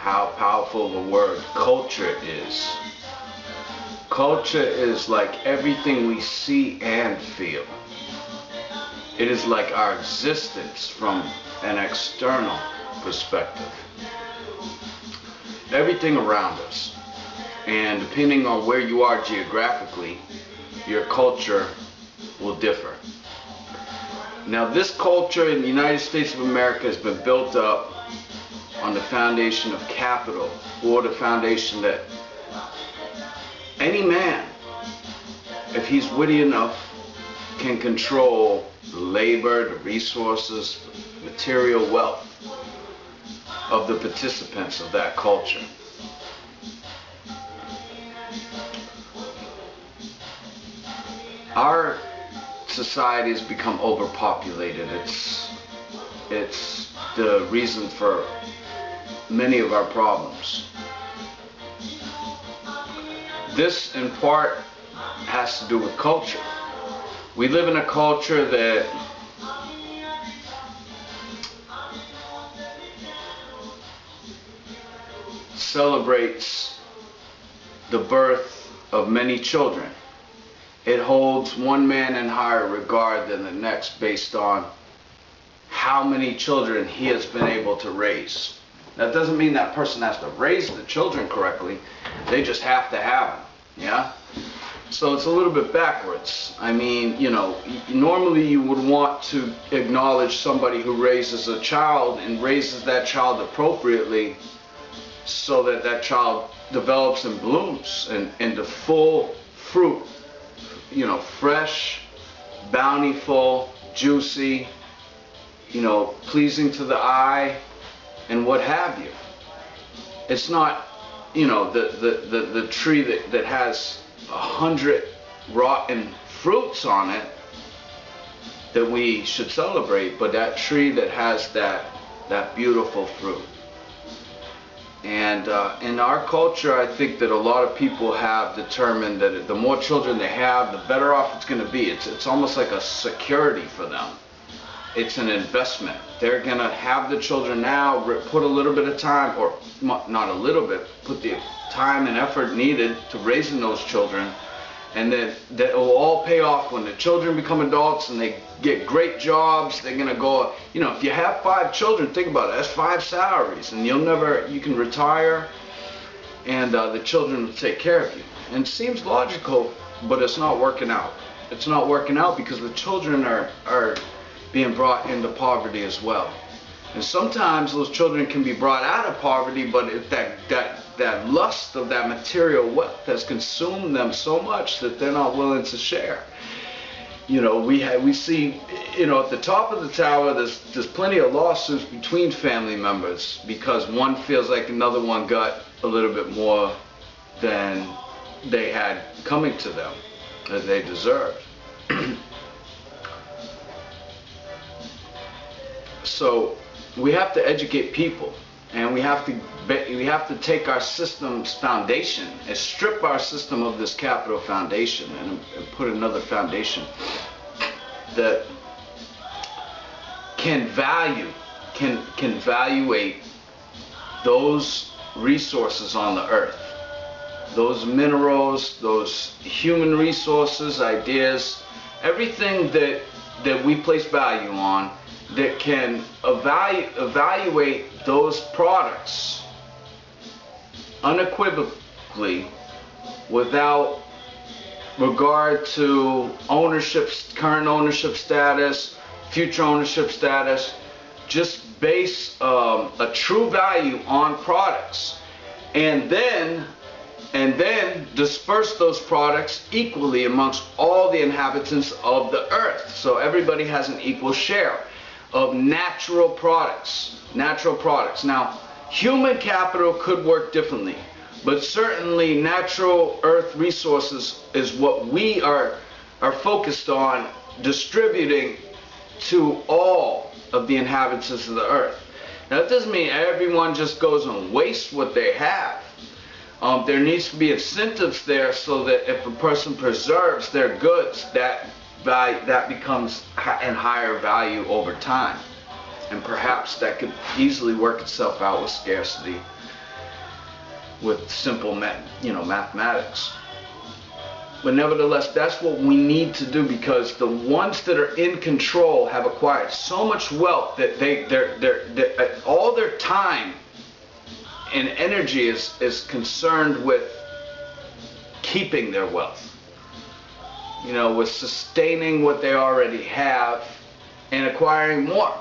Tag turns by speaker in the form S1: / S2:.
S1: how powerful the word culture is. Culture is like everything we see and feel. It is like our existence from an external perspective. Everything around us. And depending on where you are geographically, your culture will differ. Now, this culture in the United States of America has been built up on the foundation of capital, or the foundation that any man, if he's witty enough, can control the labor, the resources, the material wealth of the participants of that culture. Our society has become overpopulated. It's the reason for many of our problems. This in part has to do with culture. We live in a culture that celebrates the birth of many children. It holds one man in higher regard than the next based on how many children he has been able to raise. That doesn't mean that person has to raise the children correctly. They just have to have them. Yeah? So it's a little bit backwards. I mean, you know, normally you would want to acknowledge somebody who raises a child and raises that child appropriately so that that child develops and blooms into full fruit. You know, fresh, bountiful, juicy, you know, pleasing to the eye, and what have you. It's not, you know, the tree that has 100 rotten fruits on it that we should celebrate, but that tree that has that beautiful fruit. And in our culture, I think that a lot of people have determined that the more children they have, the better off it's going to be. It's almost like a security for them. It's an investment. They're going to have the children now, put a little bit of time, or not a little bit, put the time and effort needed to raising those children, and then that will all pay off when the children become adults and they get great jobs. They're going to go, you know, if you have 5 children, think about it, that's 5 salaries, and you can retire, and the children will take care of you. And it seems logical, but it's not working out. It's not working out because the children are being brought into poverty as well. And sometimes those children can be brought out of poverty, but if that lust of that material wealth has consumed them so much that they're not willing to share. You know, we see, you know, at the top of the tower, there's plenty of lawsuits between family members because one feels like another one got a little bit more than they had coming to them as they deserved. So we have to educate people, and we have to take our system's foundation and strip our system of this capital foundation and put another foundation that can evaluate those resources on the earth, those minerals, those human resources, ideas, everything that we place value on, that can evaluate those products unequivocally without regard to ownership, current ownership status, future ownership status, just base a true value on products, and then disperse those products equally amongst all the inhabitants of the earth, so everybody has an equal share of natural products. Now, human capital could work differently, but certainly natural earth resources is what we are focused on distributing to all of the inhabitants of the earth. Now, that doesn't mean everyone just goes and wastes what they have. There needs to be incentives there so that if a person preserves their goods, that becomes in higher value over time, and perhaps that could easily work itself out with scarcity with simple mathematics. But nevertheless, that's what we need to do, because the ones that are in control have acquired so much wealth that all their time and energy is concerned with keeping their wealth. With sustaining what they already have and acquiring more.